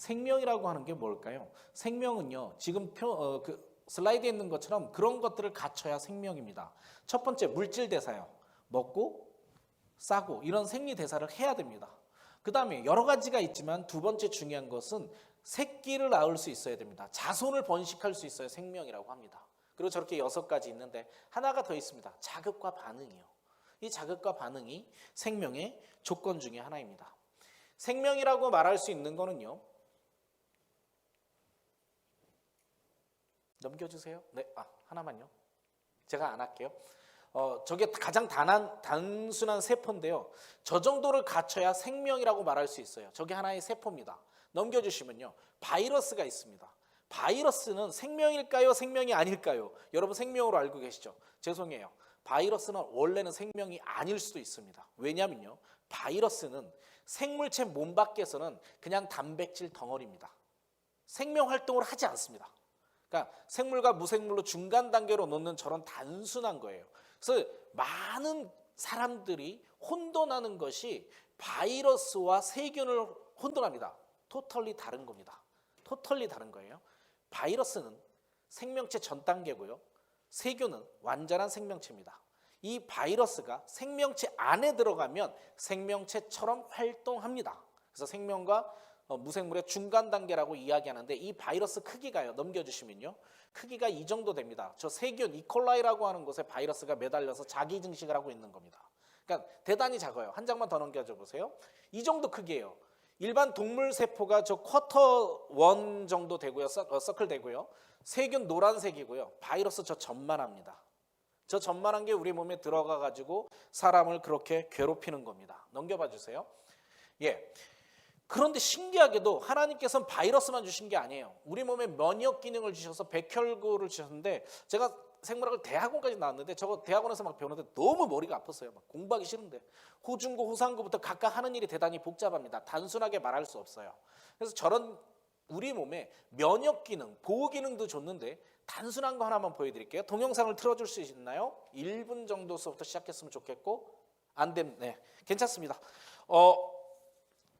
생명이라고 하는 게 뭘까요? 생명은요, 지금 슬라이드에 있는 것처럼 그런 것들을 갖춰야 생명입니다. 첫 번째, 물질 대사요. 먹고 싸고 이런 생리 대사를 해야 됩니다. 그 다음에 여러 가지가 있지만 두 번째 중요한 것은 새끼를 낳을 수 있어야 됩니다. 자손을 번식할 수 있어야 생명이라고 합니다. 그리고 저렇게 6가지 있는데 하나가 더 있습니다. 자극과 반응이요. 이 자극과 반응이 생명의 조건 중에 하나입니다. 생명이라고 말할 수 있는 거는요. 넘겨주세요. 네, 하나만요. 제가 안 할게요. 저게 가장 단순한 세포인데요. 저 정도를 갖춰야 생명이라고 말할 수 있어요. 저게 하나의 세포입니다. 넘겨주시면요. 바이러스가 있습니다. 바이러스는 생명일까요? 생명이 아닐까요? 여러분 생명으로 알고 계시죠? 죄송해요. 바이러스는 원래는 생명이 아닐 수도 있습니다. 왜냐면요. 바이러스는 생물체 몸 밖에서는 그냥 단백질 덩어리입니다. 생명 활동을 하지 않습니다. 그러니까 생물과 무생물로 중간 단계로 놓는 저런 단순한 거예요. 그래서 많은 사람들이 혼돈하는 것이 바이러스와 세균을 혼돈합니다. 토털리 다른 겁니다. 토털리 다른 거예요. 바이러스는 생명체 전 단계고요. 세균은 완전한 생명체입니다. 이 바이러스가 생명체 안에 들어가면 생명체처럼 활동합니다. 그래서 생명과 무생물의 중간 단계라고 이야기하는데 이 바이러스 크기가요. 넘겨주시면요. 크기가 이 정도 됩니다. 저 세균 이콜라이라고 하는 곳에 바이러스가 매달려서 자기 증식을 하고 있는 겁니다. 그러니까 대단히 작아요. 한 장만 더 넘겨줘 보세요. 이 정도 크기예요. 일반 동물 세포가 저 쿼터 원 정도 되고요. 서클 되고요. 세균 노란색이고요. 바이러스 저 전만합니다. 저 전만한 게 우리 몸에 들어가 가지고 사람을 그렇게 괴롭히는 겁니다. 넘겨봐 주세요. 예. 그런데 신기하게도 하나님께서는 바이러스만 주신 게 아니에요. 우리 몸에 면역 기능을 주셔서 백혈구를 주셨는데 제가 생물학을 대학원까지 나왔는데 저거 대학원에서 막 배우는데 너무 머리가 아팠어요. 막 공부하기 싫은데 호중고 후상고부터 각각 하는 일이 대단히 복잡합니다. 단순하게 말할 수 없어요. 그래서 저런 우리 몸에 면역 기능, 보호 기능도 줬는데 단순한 거 하나만 보여드릴게요. 동영상을 틀어줄 수 있나요? 1분 정도서부터 시작했으면 좋겠고 안 되면 네 괜찮습니다.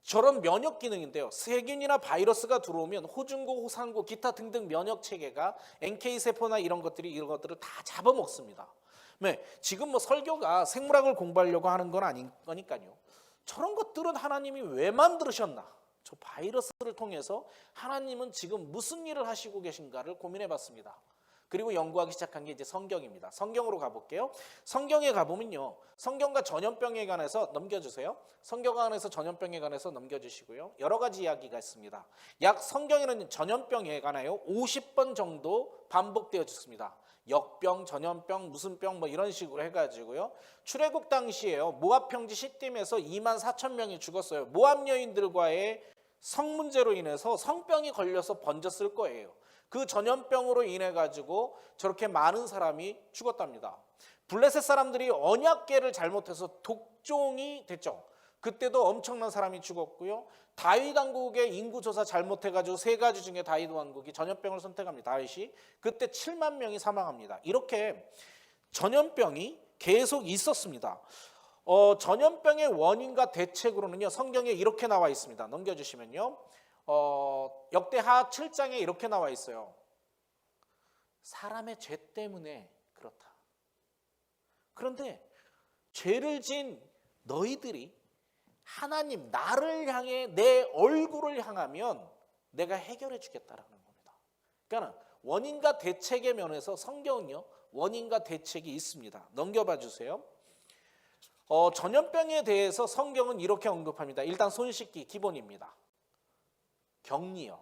저런 면역 기능인데요. 세균이나 바이러스가 들어오면 호중고, 호상고, 기타 등등 면역 체계가 NK 세포나 이런 것들을 다 잡아먹습니다. 네, 지금 뭐 설교가 생물학을 공부하려고 하는 건 아닌 거니까요. 저런 것들은 하나님이 왜 만드셨나? 저 바이러스를 통해서 하나님은 지금 무슨 일을 하시고 계신가를 고민해봤습니다. 그리고 연구하기 시작한 게 이제 성경입니다. 성경으로 가볼게요. 성경에 가보면요. 성경과 전염병에 관해서 넘겨주세요. 성경 안에서 전염병에 관해서 넘겨주시고요. 여러 가지 이야기가 있습니다. 약 성경에는 전염병에 관하여 50번 정도 반복되어 있습니다. 역병, 전염병, 무슨 병 뭐 이런 식으로 해가지고요. 출애굽 당시에요. 모압 평지 시딤에서 24,000명이 죽었어요. 모압 여인들과의 성 문제로 인해서 성병이 걸려서 번졌을 거예요. 그 전염병으로 인해 가지고 저렇게 많은 사람이 죽었답니다. 블레셋 사람들이 언약궤를 잘못해서 독종이 됐죠. 그때도 엄청난 사람이 죽었고요. 다윗 왕국의 인구조사 잘못해가지고 3가지 중에 다윗 왕국이 전염병을 선택합니다. 다윗이 그때 7만 명이 사망합니다. 이렇게 전염병이 계속 있었습니다. 전염병의 원인과 대책으로는요. 성경에 이렇게 나와 있습니다. 넘겨주시면요. 역대하 7장에 이렇게 나와 있어요. 사람의 죄 때문에 그렇다. 그런데 죄를 지은 너희들이 하나님 나를 향해 내 얼굴을 향하면 내가 해결해 주겠다라는 겁니다. 그러니까 원인과 대책의 면에서 성경은요. 원인과 대책이 있습니다. 넘겨봐 주세요. 전염병에 대해서 성경은 이렇게 언급합니다. 일단 손 씻기 기본입니다. 격리요.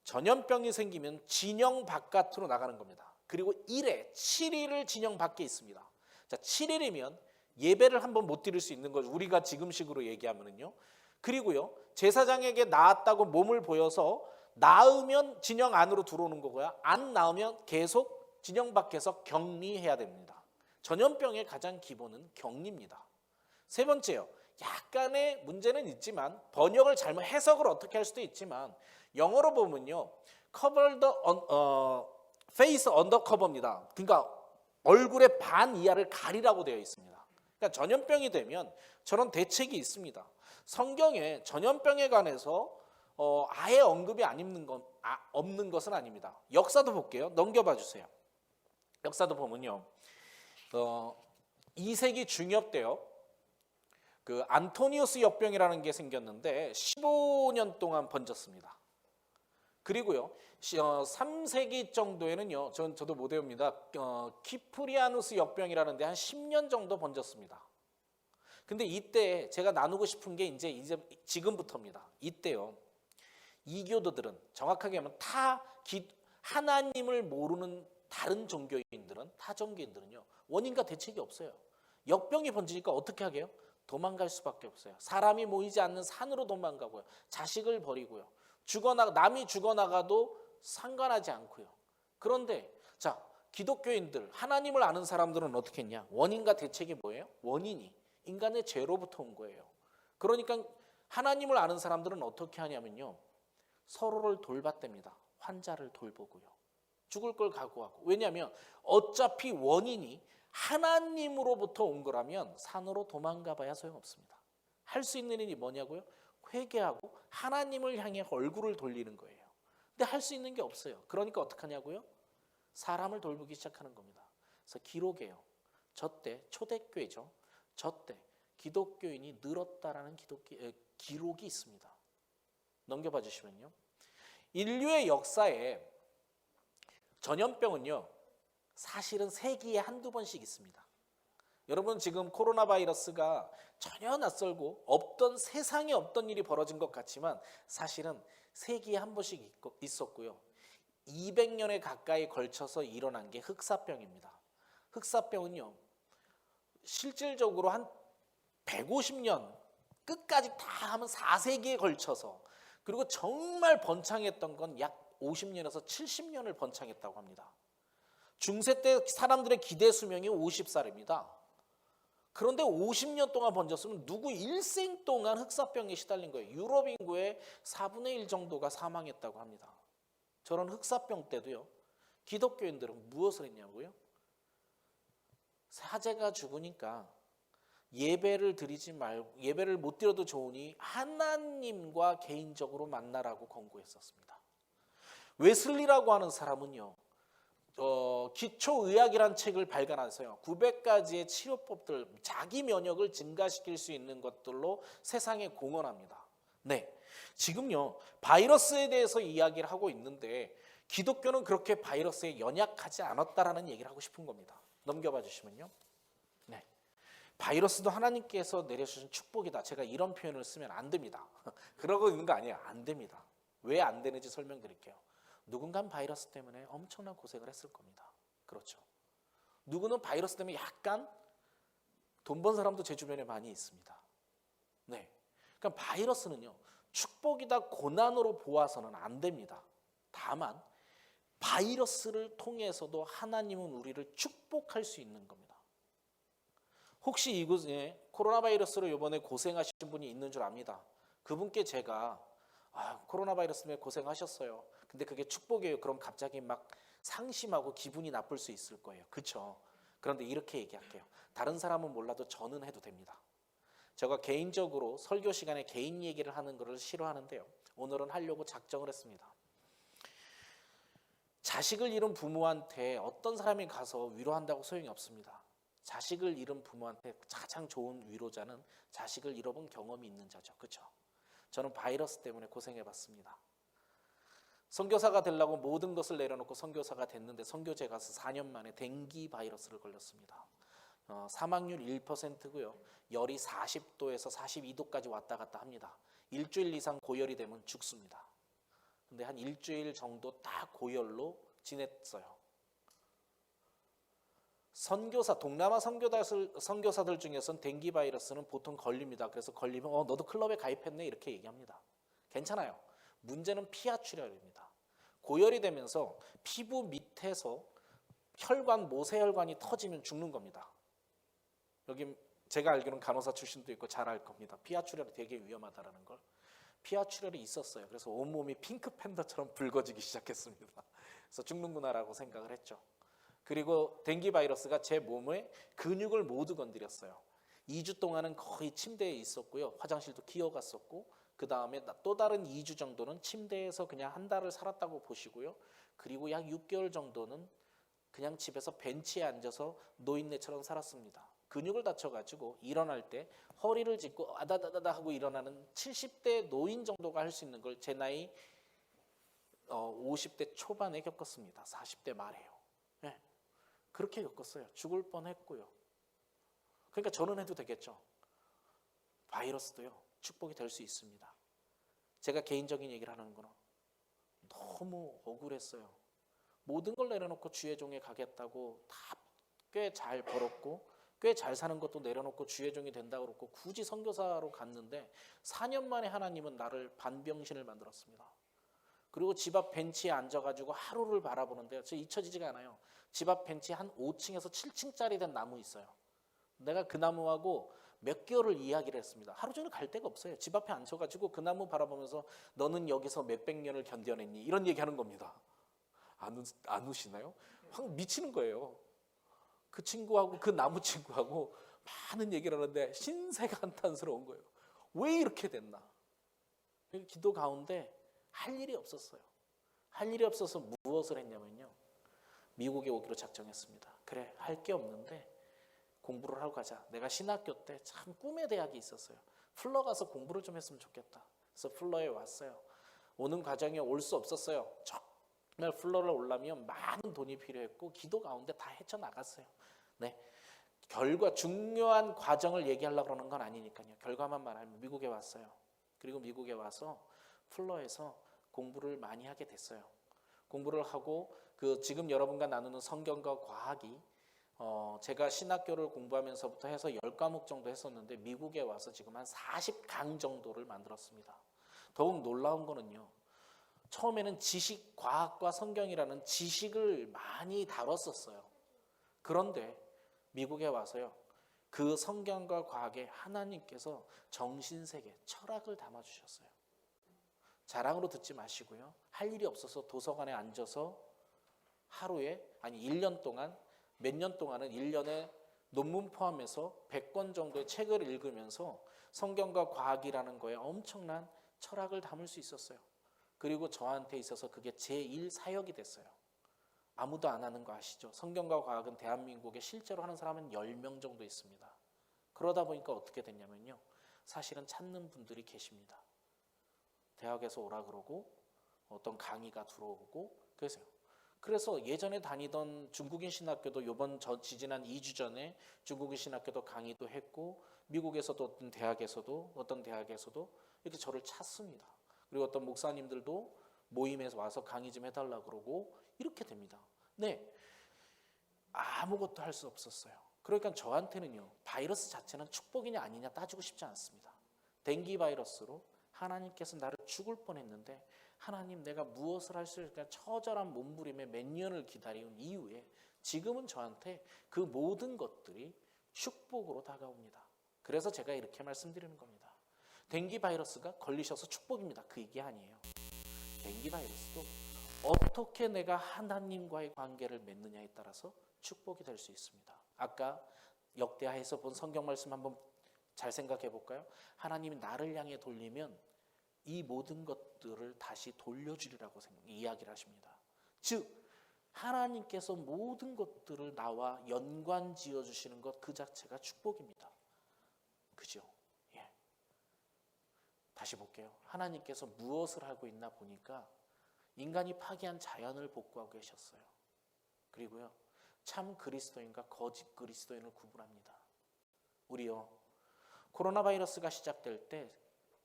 전염병이 생기면 진영 바깥으로 나가는 겁니다. 그리고 7일을 진영 밖에 있습니다. 자, 7일이면 예배를 한번 못 드릴 수 있는 거죠. 우리가 지금식으로 얘기하면은요. 그리고요. 제사장에게 나았다고 몸을 보여서 나으면 진영 안으로 들어오는 거고요. 안 나으면 계속 진영 밖에서 격리해야 됩니다. 전염병의 가장 기본은 격리입니다. 세 번째요. 약간의 문제는 있지만 번역을 잘못 해석을 어떻게 할 수도 있지만 영어로 보면요. cover the face under cover입니다. 그러니까 얼굴의 반 이하를 가리라고 되어 있습니다. 그러니까 전염병이 되면 저런 대책이 있습니다. 성경에 전염병에 관해서 아예 언급이 없는 것은 아닙니다. 역사도 볼게요. 넘겨봐 주세요. 역사도 보면요. 2세기 중엽 때요. 그 안토니우스 역병이라는 게 생겼는데 15년 동안 번졌습니다. 그리고요. 3세기 정도에는요. 저도 못 외웁니다. 키프리아누스 역병이라는 데 한 10년 정도 번졌습니다. 근데 이때 제가 나누고 싶은 게 이제 지금부터입니다. 이때요. 이교도들은 정확하게 하면 하나님을 모르는 다른 종교인들은 타종교인들은요. 원인과 대책이 없어요. 역병이 번지니까 어떻게 하게요? 도망갈 수밖에 없어요. 사람이 모이지 않는 산으로 도망가고요. 자식을 버리고요. 남이 죽어나가도 상관하지 않고요. 그런데 자, 기독교인들, 하나님을 아는 사람들은 어떻게 했냐? 원인과 대책이 뭐예요? 원인이 인간의 죄로부터 온 거예요. 그러니까 하나님을 아는 사람들은 어떻게 하냐면요. 서로를 돌봤답니다. 환자를 돌보고요. 죽을 걸 각오하고. 왜냐하면 어차피 원인이 하나님으로부터 온 거라면 산으로 도망가 봐야 소용없습니다. 할 수 있는 일이 뭐냐고요? 회개하고 하나님을 향해 얼굴을 돌리는 거예요. 근데 할 수 있는 게 없어요. 그러니까 어떡하냐고요? 사람을 돌보기 시작하는 겁니다. 그래서 기록이에요. 저때 초대교회죠. 저때 기독교인이 늘었다라는 기록이 있습니다. 넘겨봐 주시면요. 인류의 역사에 전염병은요. 사실은 세기에 한두 번씩 있습니다. 여러분 지금 코로나 바이러스가 전혀 낯설고 세상에 없던 일이 벌어진 것 같지만 사실은 세기에 한 번씩 있었고요. 200년에 가까이 걸쳐서 일어난 게 흑사병입니다. 흑사병은요. 실질적으로 한 150년 끝까지 다 하면 4세기에 걸쳐서 그리고 정말 번창했던 건 약 50년에서 70년을 번창했다고 합니다. 중세 때 사람들의 기대 수명이 50살입니다. 그런데 50년 동안 번졌으면 누구 일생 동안 흑사병에 시달린 거예요. 유럽 인구의 4분의 1 정도가 사망했다고 합니다. 저런 흑사병 때도요. 기독교인들은 무엇을 했냐고요? 사제가 죽으니까 예배를 못 드려도 좋으니 하나님과 개인적으로 만나라고 권고했었습니다. 웨슬리라고 하는 사람은요. 기초의학이라는 책을 발간하세요. 900가지의 치료법들, 자기 면역을 증가시킬 수 있는 것들로 세상에 공헌합니다. 네, 지금요 바이러스에 대해서 이야기를 하고 있는데 기독교는 그렇게 바이러스에 연약하지 않았다라는 얘기를 하고 싶은 겁니다. 넘겨봐 주시면요. 네, 바이러스도 하나님께서 내려주신 축복이다. 제가 이런 표현을 쓰면 안 됩니다. 그러고 있는 거 아니에요. 안 됩니다. 왜 안 되는지 설명드릴게요. 누군가는 바이러스 때문에 엄청난 고생을 했을 겁니다. 그렇죠. 누구는 바이러스 때문에 약간 돈 번 사람도 제 주변에 많이 있습니다. 네. 그러니까 바이러스는요. 축복이다 고난으로 보아서는 안 됩니다. 다만 바이러스를 통해서도 하나님은 우리를 축복할 수 있는 겁니다. 혹시 이곳에 코로나 바이러스로 이번에 고생하신 분이 있는 줄 압니다. 그분께 제가 코로나 바이러스 때문에 고생하셨어요. 근데 그게 축복이에요. 그럼 갑자기 막 상심하고 기분이 나쁠 수 있을 거예요. 그렇죠? 그런데 이렇게 얘기할게요. 다른 사람은 몰라도 저는 해도 됩니다. 제가 개인적으로 설교 시간에 개인 얘기를 하는 것을 싫어하는데요. 오늘은 하려고 작정을 했습니다. 자식을 잃은 부모한테 어떤 사람이 가서 위로한다고 소용이 없습니다. 자식을 잃은 부모한테 가장 좋은 위로자는 자식을 잃어본 경험이 있는 자죠. 그렇죠? 저는 바이러스 때문에 고생해봤습니다. 선교사가 되려고 모든 것을 내려놓고 선교사가 됐는데 선교제 가서 4년 만에 댕기 바이러스를 걸렸습니다. 사망률 1%고요. 열이 40도에서 42도까지 왔다 갔다 합니다. 일주일 이상 고열이 되면 죽습니다. 근데 한 일주일 정도 딱 고열로 지냈어요. 동남아 선교사들 중에서는 댕기 바이러스는 보통 걸립니다. 그래서 걸리면 너도 클럽에 가입했네 이렇게 얘기합니다. 괜찮아요. 문제는 피하 출혈입니다. 고열이 되면서 피부 밑에서 모세혈관이 터지면 죽는 겁니다. 여기 제가 알기로는 간호사 출신도 있고 잘 알 겁니다. 피하 출혈이 되게 위험하다는 걸. 피하 출혈이 있었어요. 그래서 온몸이 핑크 팬더처럼 붉어지기 시작했습니다. 그래서 죽는구나라고 생각을 했죠. 그리고 댕기 바이러스가 제 몸의 근육을 모두 건드렸어요. 2주 동안은 거의 침대에 있었고요. 화장실도 기어갔었고 그 다음에 또 다른 2주 정도는 침대에서 그냥 한 달을 살았다고 보시고요. 그리고 약 6개월 정도는 그냥 집에서 벤치에 앉아서 노인네처럼 살았습니다. 근육을 다쳐가지고 일어날 때 허리를 짚고 아다다다다 하고 일어나는 70대 노인 정도가 할 수 있는 걸 제 나이 50대 초반에 겪었습니다. 40대 말에요. 네. 그렇게 겪었어요. 죽을 뻔했고요. 그러니까 저는 해도 되겠죠. 바이러스도요, 축복이 될 수 있습니다. 제가 개인적인 얘기를 하는 거는 너무 억울했어요. 모든 걸 내려놓고 주의 종에 가겠다고 다 꽤 잘 벌었고 꽤 잘 사는 것도 내려놓고 주의 종이 된다고 그러고 굳이 선교사로 갔는데 4년 만에 하나님은 나를 반병신을 만들었습니다. 그리고 집 앞 벤치에 앉아가지고 하루를 바라보는데요. 저 잊혀지지가 않아요. 집 앞 벤치 한 5층에서 7층짜리 된 나무 있어요. 내가 그 나무하고 몇 개월을 이야기를 했습니다. 하루 종일 갈 데가 없어요. 집 앞에 앉혀가지고 그 나무 바라보면서 너는 여기서 몇백 년을 견뎌냈니? 이런 얘기하는 겁니다. 안 우시나요? 확 미치는 거예요. 그 친구하고 그 나무 친구하고 많은 얘기를 하는데 신세가 한탄스러운 거예요. 왜 이렇게 됐나? 기도 가운데 할 일이 없었어요. 할 일이 없어서 무엇을 했냐면요. 미국에 오기로 작정했습니다. 그래, 할 게 없는데 공부를 하고 가자. 내가 신학교 때 참 꿈의 대학이 있었어요. 플러 가서 공부를 좀 했으면 좋겠다. 그래서 플러에 왔어요. 오는 과정에 올 수 없었어요. 정말 플러를 오려면 많은 돈이 필요했고 기도 가운데 다 헤쳐나갔어요. 네, 결과 중요한 과정을 얘기하려고 그러는 건 아니니까요. 결과만 말하면 미국에 왔어요. 그리고 미국에 와서 플러에서 공부를 많이 하게 됐어요. 공부를 하고 그 지금 여러분과 나누는 성경과 과학이 제가 신학교를 공부하면서부터 해서 10과목 정도 했었는데 미국에 와서 지금 한 40강 정도를 만들었습니다. 더욱 놀라운 거는요. 처음에는 지식, 과학과 성경이라는 지식을 많이 다뤘었어요. 그런데 미국에 와서요. 그 성경과 과학에 하나님께서 정신세계, 철학을 담아주셨어요. 자랑으로 듣지 마시고요. 할 일이 없어서 도서관에 앉아서 하루에 1년 동안 몇 년 동안은 1년에 논문 포함해서 100권 정도의 책을 읽으면서 성경과 과학이라는 거에 엄청난 철학을 담을 수 있었어요. 그리고 저한테 있어서 그게 제1 사역이 됐어요. 아무도 안 하는 거 아시죠? 성경과 과학은 대한민국에 실제로 하는 사람은 10명 정도 있습니다. 그러다 보니까 어떻게 됐냐면요. 사실은 찾는 분들이 계십니다. 대학에서 오라 그러고 어떤 강의가 들어오고 그래서 예전에 다니던 중국인 신학교도 지지난 2주 전에 중국인 신학교도 강의도 했고 미국에서도 어떤 대학에서도 이렇게 저를 찾습니다. 그리고 어떤 목사님들도 모임에서 와서 강의 좀 해달라고 그러고 이렇게 됩니다. 네, 아무것도 할 수 없었어요. 그러니까 저한테는요. 바이러스 자체는 축복이냐 아니냐 따지고 싶지 않습니다. 댕기 바이러스로 하나님께서 나를 죽을 뻔했는데 하나님 내가 무엇을 할 수 있을까 처절한 몸부림에 몇 년을 기다린 이후에 지금은 저한테 그 모든 것들이 축복으로 다가옵니다. 그래서 제가 이렇게 말씀드리는 겁니다. 댕기 바이러스가 걸리셔서 축복입니다. 그 얘기 아니에요. 댕기 바이러스도 어떻게 내가 하나님과의 관계를 맺느냐에 따라서 축복이 될 수 있습니다. 아까 역대하에서 본 성경 말씀 한번 잘 생각해 볼까요? 하나님이 나를 향해 돌리면 이 모든 것들을 다시 돌려주리라고 이야기를 하십니다. 즉 하나님께서 모든 것들을 나와 연관 지어주시는 것 그 자체가 축복입니다. 그죠? 예. 다시 볼게요. 하나님께서 무엇을 하고 있나 보니까 인간이 파괴한 자연을 복구하고 계셨어요. 그리고요. 참 그리스도인과 거짓 그리스도인을 구분합니다. 우리요. 코로나 바이러스가 시작될 때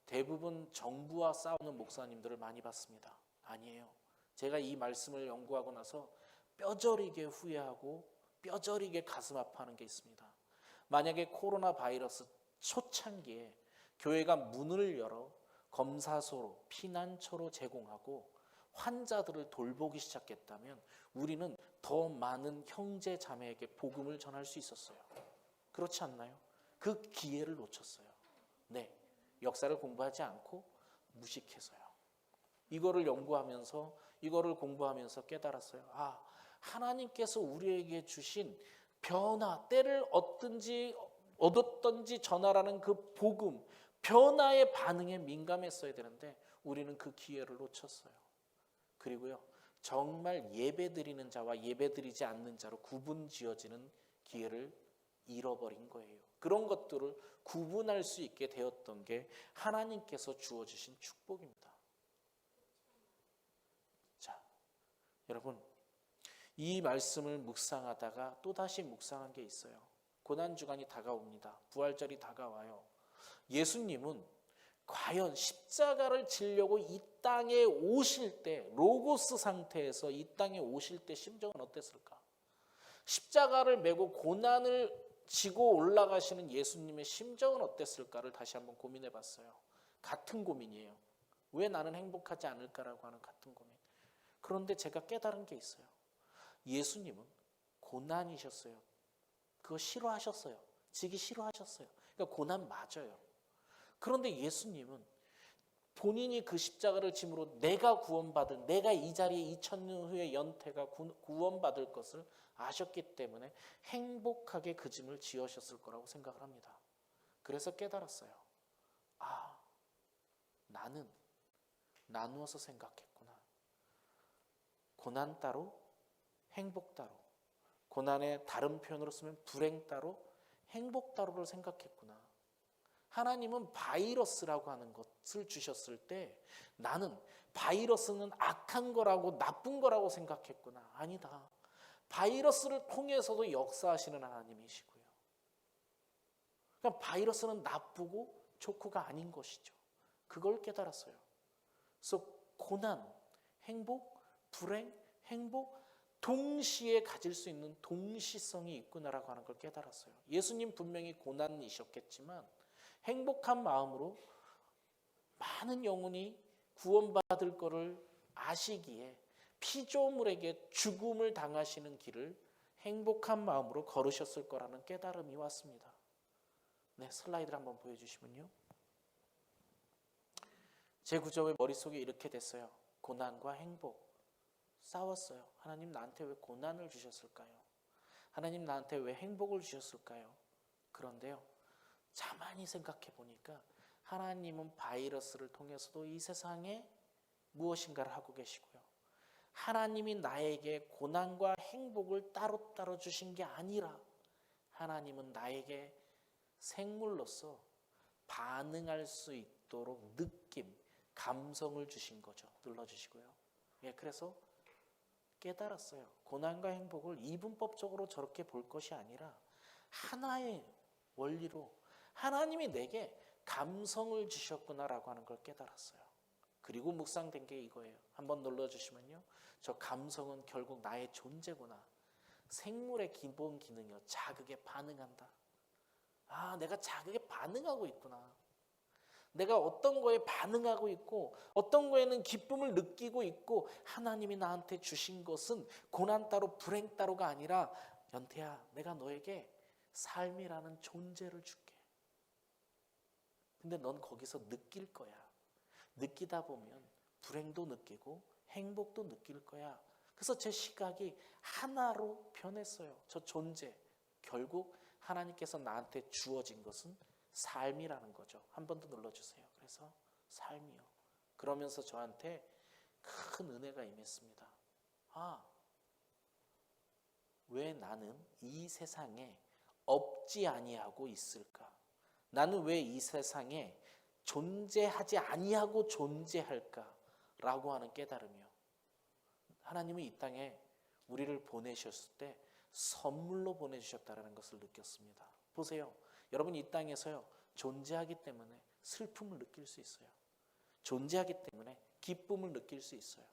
대부분 정부와 싸우는 목사님들을 많이 봤습니다. 아니에요. 제가 이 말씀을 연구하고 나서 뼈저리게 후회하고 뼈저리게 가슴 아파하는 게 있습니다. 만약에 코로나 바이러스 초창기에 교회가 문을 열어 검사소로 피난처로 제공하고 환자들을 돌보기 시작했다면 우리는 더 많은 형제 자매에게 복음을 전할 수 있었어요. 그렇지 않나요? 그 기회를 놓쳤어요. 네, 역사를 공부하지 않고 무식해서요. 이거를 연구하면서 이거를 공부하면서 깨달았어요. 아, 하나님께서 우리에게 주신 변화, 때를 얻었던지 전하라는 그 복음, 변화의 반응에 민감했어야 되는데 우리는 그 기회를 놓쳤어요. 그리고요, 정말 예배드리는 자와 예배드리지 않는 자로 구분 지어지는 기회를 잃어버린 거예요. 그런 것들을 구분할 수 있게 되었던 게 하나님께서 주어주신 축복입니다. 자, 여러분, 이 말씀을 묵상하다가 또다시 묵상한 게 있어요. 고난주간이 다가옵니다. 부활절이 다가와요. 예수님은 과연 십자가를 지려고 이 땅에 오실 때, 로고스 상태에서 이 땅에 오실 때 심정은 어땠을까? 십자가를 메고 고난을 지고 올라가시는 예수님의 심정은 어땠을까를 다시 한번 고민해 봤어요. 같은 고민이에요. 왜 나는 행복하지 않을까라고 하는 같은 고민. 그런데 제가 깨달은 게 있어요. 예수님은 고난이셨어요. 그거 싫어하셨어요. 지기 싫어하셨어요. 그러니까 고난 맞아요. 그런데 예수님은 본인이 그 십자가를 짐으로 내가 구원받을, 내가 이 자리에 2000년 후에 연태가 구원받을 것을 아셨기 때문에 행복하게 그 짐을 지으셨을 거라고 생각을 합니다. 그래서 깨달았어요. 아, 나는 나누어서 생각했구나. 고난 따로, 행복 따로. 고난의 다른 표현으로 쓰면 불행 따로, 행복 따로를 생각했구나. 하나님은 바이러스라고 하는 것을 주셨을 때 나는 바이러스는 악한 거라고 나쁜 거라고 생각했구나. 아니다. 바이러스를 통해서도 역사하시는 하나님이시고요. 그러니까 바이러스는 나쁘고 좋고가 아닌 것이죠. 그걸 깨달았어요. 그래서 고난, 행복, 불행, 행복 동시에 가질 수 있는 동시성이 있구나라고 하는 걸 깨달았어요. 예수님 분명히 고난이셨겠지만 행복한 마음으로 많은 영혼이 구원받을 것을 아시기에 피조물에게 죽음을 당하시는 길을 행복한 마음으로 걸으셨을 거라는 깨달음이 왔습니다. 네, 슬라이드를 한번 보여주시면요. 제 구조의 머릿속에 이렇게 됐어요. 고난과 행복. 싸웠어요. 하나님 나한테 왜 고난을 주셨을까요? 하나님 나한테 왜 행복을 주셨을까요? 그런데요, 가만히 생각해 보니까 하나님은 바이러스를 통해서도 이 세상에 무엇인가를 하고 계시고요. 하나님이 나에게 고난과 행복을 따로따로 주신 게 아니라 하나님은 나에게 생물로서 반응할 수 있도록 느낌, 감성을 주신 거죠. 눌러주시고요. 예, 그래서 깨달았어요. 고난과 행복을 이분법적으로 저렇게 볼 것이 아니라 하나의 원리로 하나님이 내게 감성을 주셨구나라고 하는 걸 깨달았어요. 그리고 묵상된 게 이거예요. 한번 눌러주시면요. 저 감성은 결국 나의 존재구나. 생물의 기본 기능이요. 자극에 반응한다. 아, 내가 자극에 반응하고 있구나. 내가 어떤 거에 반응하고 있고 어떤 거에는 기쁨을 느끼고 있고 하나님이 나한테 주신 것은 고난 따로 불행 따로가 아니라 연태야, 내가 너에게 삶이라는 존재를 줄게. 근데 넌 거기서 느낄 거야. 느끼다 보면 불행도 느끼고 행복도 느낄 거야. 그래서 제 시각이 하나로 변했어요. 저 존재. 결국 하나님께서 나한테 주어진 것은 삶이라는 거죠. 한 번 더 눌러주세요. 그래서 삶이요. 그러면서 저한테 큰 은혜가 임했습니다. 아, 왜 나는 이 세상에 없지 아니하고 있을까? 나는 왜 이 세상에 존재하지 아니하고 존재할까라고 하는 깨달음이요. 하나님은 이 땅에 우리를 보내셨을 때 선물로 보내주셨다는 것을 느꼈습니다. 보세요. 여러분 이 땅에서요 존재하기 때문에 슬픔을 느낄 수 있어요. 존재하기 때문에 기쁨을 느낄 수 있어요.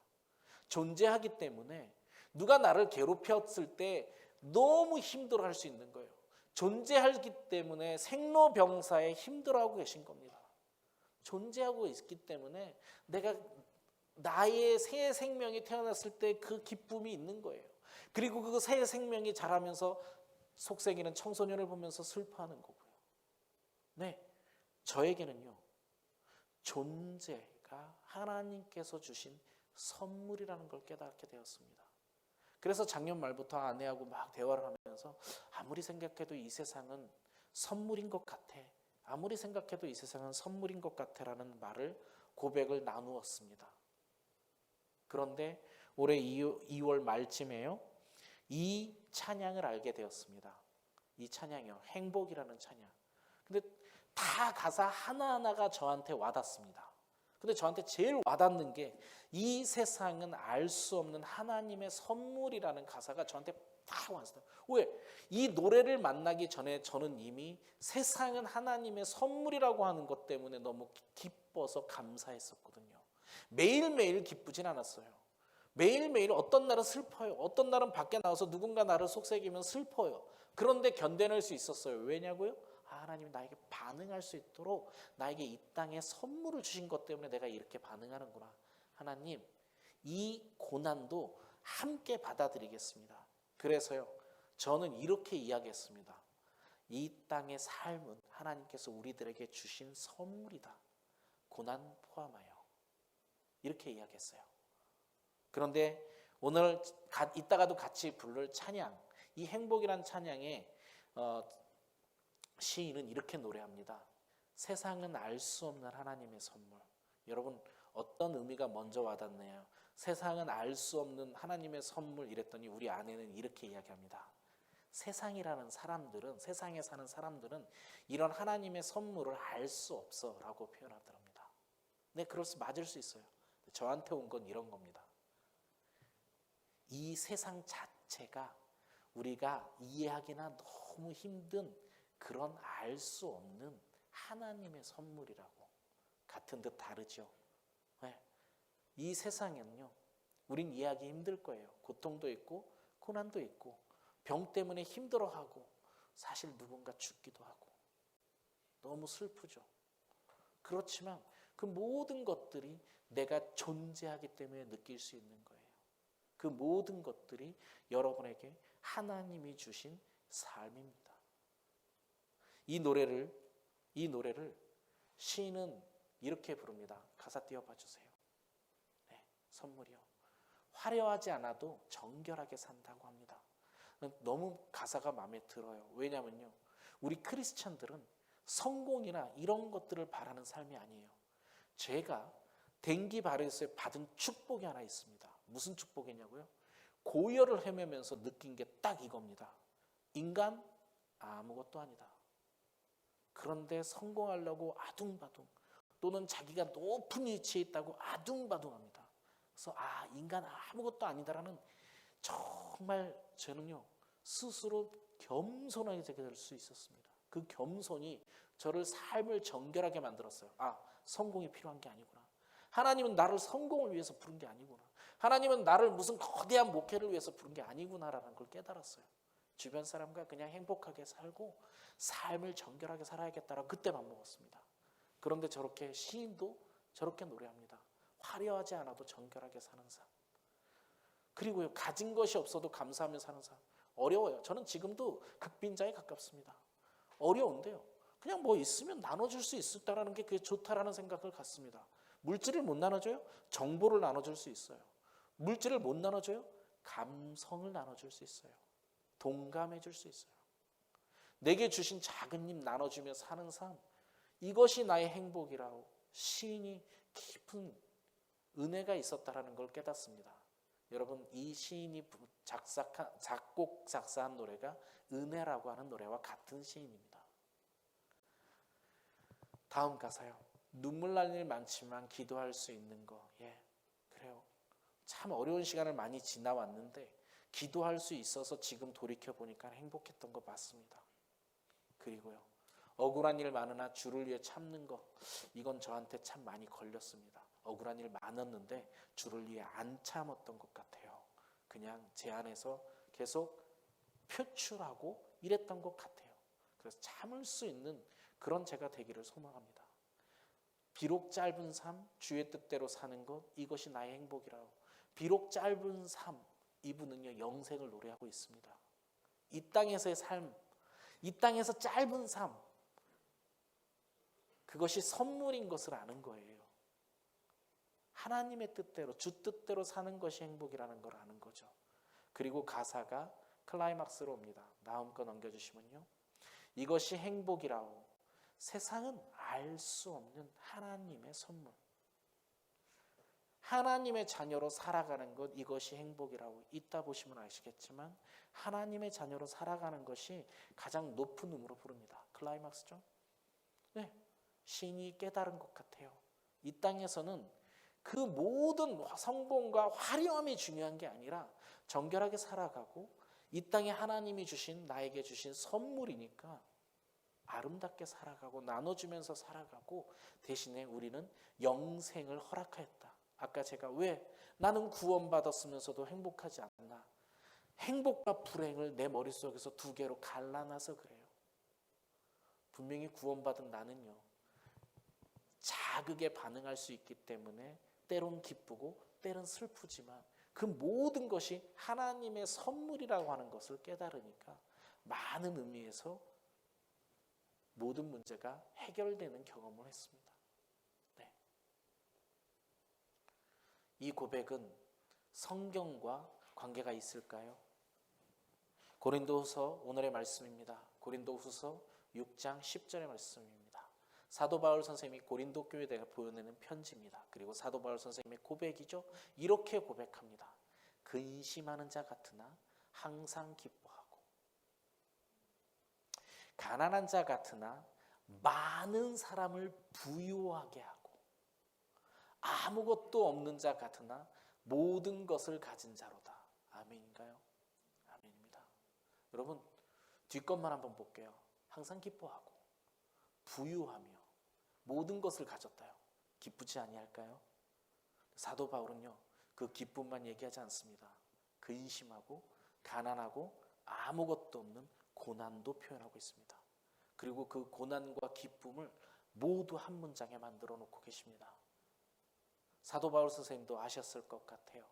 존재하기 때문에 누가 나를 괴롭혔을 때 너무 힘들어할 수 있는 거예요. 존재하기 때문에 생로병사에 힘들어하고 계신 겁니다. 존재하고 있기 때문에 내가 나의 새 생명이 태어났을 때 그 기쁨이 있는 거예요. 그리고 그 새 생명이 자라면서 속삭이는 청소년을 보면서 슬퍼하는 거고요. 네, 저에게는요 존재가 하나님께서 주신 선물이라는 걸 깨닫게 되었습니다. 그래서 작년 말부터 아내하고 막 대화를 하면서 아무리 생각해도 이 세상은 선물인 것 같아. 아무리 생각해도 이 세상은 선물인 것 같아라는 말을 고백을 나누었습니다. 그런데 올해 2월 말쯤에요. 이 찬양을 알게 되었습니다. 이 찬양이요. 행복이라는 찬양. 근데 다 가사 하나하나가 저한테 와닿습니다. 근데 저한테 제일 와닿는 게 이 세상은 알 수 없는 하나님의 선물이라는 가사가 저한테 다 왔어요. 왜? 이 노래를 만나기 전에 저는 이미 세상은 하나님의 선물이라고 하는 것 때문에 너무 기뻐서 감사했었거든요. 매일매일 기쁘진 않았어요. 매일매일 어떤 날은 슬퍼요. 어떤 날은 밖에 나와서 누군가 나를 속삭이면 슬퍼요. 그런데 견뎌낼 수 있었어요. 왜냐고요? 하나님이 나에게 반응할 수 있도록 나에게 이 땅에 선물을 주신 것 때문에 내가 이렇게 반응하는구나. 하나님, 이 고난도 함께 받아들이겠습니다. 그래서요, 저는 이렇게 이야기했습니다. 이 땅의 삶은 하나님께서 우리들에게 주신 선물이다. 고난 포함하여. 이렇게 이야기했어요. 그런데 오늘 이따가도 같이 부를 찬양, 이 행복이란 찬양에 시인은 이렇게 노래합니다. 세상은 알 수 없는 하나님의 선물. 여러분, 어떤 의미가 먼저 와닿나요? 세상은 알 수 없는 하나님의 선물 이랬더니 우리 아내는 이렇게 이야기합니다. 세상이라는 사람들은, 세상에 사는 사람들은 이런 하나님의 선물을 알 수 없어 라고 표현하더랍니다. 네, 맞을 수 있어요. 저한테 온 건 이런 겁니다. 이 세상 자체가 우리가 이해하기나 너무 힘든 그런 알 수 없는 하나님의 선물이라고. 같은 듯 다르죠. 네. 이 세상에는요, 우린 이해하기 힘들 거예요. 고통도 있고 고난도 있고 병 때문에 힘들어하고 사실 누군가 죽기도 하고 너무 슬프죠. 그렇지만 그 모든 것들이 내가 존재하기 때문에 느낄 수 있는 거예요. 그 모든 것들이 여러분에게 하나님이 주신 삶입니다. 이 노래를 시인은 이렇게 부릅니다. 가사 띄워봐 주세요. 네, 선물이요. 화려하지 않아도 정결하게 산다고 합니다. 너무 가사가 마음에 들어요. 왜냐면요, 우리 크리스찬들은 성공이나 이런 것들을 바라는 삶이 아니에요. 제가 댕기 바레스에 받은 축복이 하나 있습니다. 무슨 축복이냐고요? 고열을 헤매면서 느낀 게 딱 이겁니다. 인간 아무것도 아니다. 그런데 성공하려고 아둥바둥, 또는 자기가 높은 위치에 있다고 아둥바둥합니다. 그래서 인간 아무것도 아니다라는, 정말 저는요 스스로 겸손하게 되게 될 수 있었습니다. 그 겸손이 저를 삶을 정결하게 만들었어요. 성공이 필요한 게 아니구나. 하나님은 나를 성공을 위해서 부른 게 아니구나. 하나님은 나를 무슨 거대한 목회를 위해서 부른 게 아니구나라는 걸 깨달았어요. 주변 사람과 그냥 행복하게 살고 삶을 정결하게 살아야겠다라고 그때 맘먹었습니다. 그런데 저렇게 시인도 저렇게 노래합니다. 화려하지 않아도 정결하게 사는 삶. 그리고요, 가진 것이 없어도 감사하며 사는 삶. 어려워요. 저는 지금도 극빈자에 가깝습니다. 어려운데요, 그냥 뭐 있으면 나눠줄 수 있다라는 게 그게 좋다라는 생각을 갖습니다. 물질을 못 나눠줘요? 정보를 나눠줄 수 있어요. 물질을 못 나눠줘요? 감성을 나눠줄 수 있어요. 동감해줄 수 있어요. 내게 주신 작은 힘 나눠주며 사는 삶, 이것이 나의 행복이라고 시인이 깊은 은혜가 있었다라는 걸 깨닫습니다. 여러분, 이 시인이 작곡 작사한 노래가 은혜라고 하는 노래와 같은 시인입니다. 다음 가사요. 눈물 날 일 많지만 기도할 수 있는 거. 그래요. 참 어려운 시간을 많이 지나왔는데 기도할 수 있어서 지금 돌이켜보니까 행복했던 거 맞습니다. 그리고요, 억울한 일 많으나 주를 위해 참는 거, 이건 저한테 참 많이 걸렸습니다. 억울한 일 많았는데 주를 위해 안 참았던 것 같아요. 그냥 제 안에서 계속 표출하고 이랬던 것 같아요. 그래서 참을 수 있는 그런 제가 되기를 소망합니다. 비록 짧은 삶, 주의 뜻대로 사는 것, 이것이 나의 행복이라고. 비록 짧은 삶, 이분은요 영생을 노래하고 있습니다. 이 땅에서의 삶, 이 땅에서 짧은 삶, 그것이 선물인 것을 아는 거예요. 하나님의 뜻대로, 주 뜻대로 사는 것이 행복이라는 걸 아는 거죠. 그리고 가사가 클라이막스로 옵니다. 다음 거 넘겨주시면요. 이것이 행복이라오. 세상은 알 수 없는 하나님의 선물. 하나님의 자녀로 살아가는 것, 이것이 행복이라고 이따 보시면 아시겠지만 하나님의 자녀로 살아가는 것이 가장 높은 음으로 부릅니다. 클라이막스죠. 네, 신이 깨달은 것 같아요. 이 땅에서는 그 모든 성공과 화려함이 중요한 게 아니라 정결하게 살아가고 이 땅에 하나님이 주신, 나에게 주신 선물이니까 아름답게 살아가고 나눠주면서 살아가고, 대신에 우리는 영생을 허락하였다. 아까 제가 왜 나는 구원받았으면서도 행복하지 않나, 행복과 불행을 내 머릿속에서 두 개로 갈라놔서 그래요. 분명히 구원받은 나는요, 자극에 반응할 수 있기 때문에 때론 기쁘고 때론 슬프지만 그 모든 것이 하나님의 선물이라고 하는 것을 깨달으니까 많은 의미에서 모든 문제가 해결되는 경험을 했습니다. 네. 이 고백은 성경과 관계가 있을까요? 고린도후서 오늘의 말씀입니다. 고린도후서 6장 10절의 말씀입니다. 사도 바울 선생님이 고린도 교회에 대해 보내는 편지입니다. 그리고 사도 바울 선생님의 고백이죠. 이렇게 고백합니다. 근심하는 자 같으나 항상 기뻐하고, 가난한 자 같으나 많은 사람을 부유하게 하고, 아무것도 없는 자 같으나 모든 것을 가진 자로다. 아멘인가요? 아멘입니다. 여러분, 뒷것만 한번 볼게요. 항상 기뻐하고 부유하며 모든 것을 가졌다요. 기쁘지 아니할까요? 사도 바울은요, 그 기쁨만 얘기하지 않습니다. 근심하고 가난하고 아무것도 없는 고난도 표현하고 있습니다. 그리고 그 고난과 기쁨을 모두 한 문장에 만들어 놓고 계십니다. 사도 바울 선생님도 아셨을 것 같아요.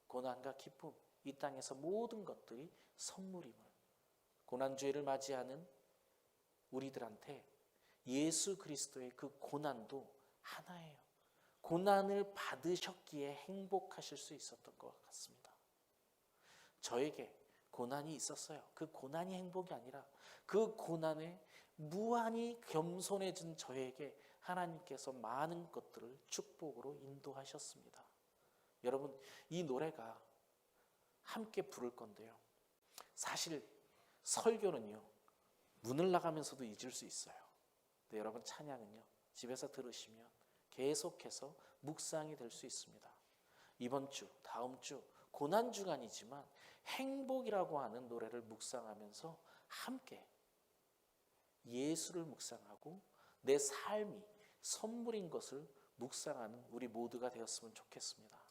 고난과 기쁨, 이 땅에서 모든 것들이 선물임을. 고난주의를 맞이하는 우리들한테 예수 그리스도의 그 고난도 하나예요. 고난을 받으셨기에 행복하실 수 있었던 것 같습니다. 저에게 고난이 있었어요. 그 고난이 행복이 아니라 그 고난에 무한히 겸손해진 저에게 하나님께서 많은 것들을 축복으로 인도하셨습니다. 여러분, 이 노래가 함께 부를 건데요, 사실 설교는요, 문을 나가면서도 잊을 수 있어요. 근데 여러분, 찬양은요, 집에서 들으시면 계속해서 묵상이 될 수 있습니다. 이번 주, 다음 주 고난 주간이지만 행복이라고 하는 노래를 묵상하면서 함께 예수를 묵상하고 내 삶이 선물인 것을 묵상하는 우리 모두가 되었으면 좋겠습니다.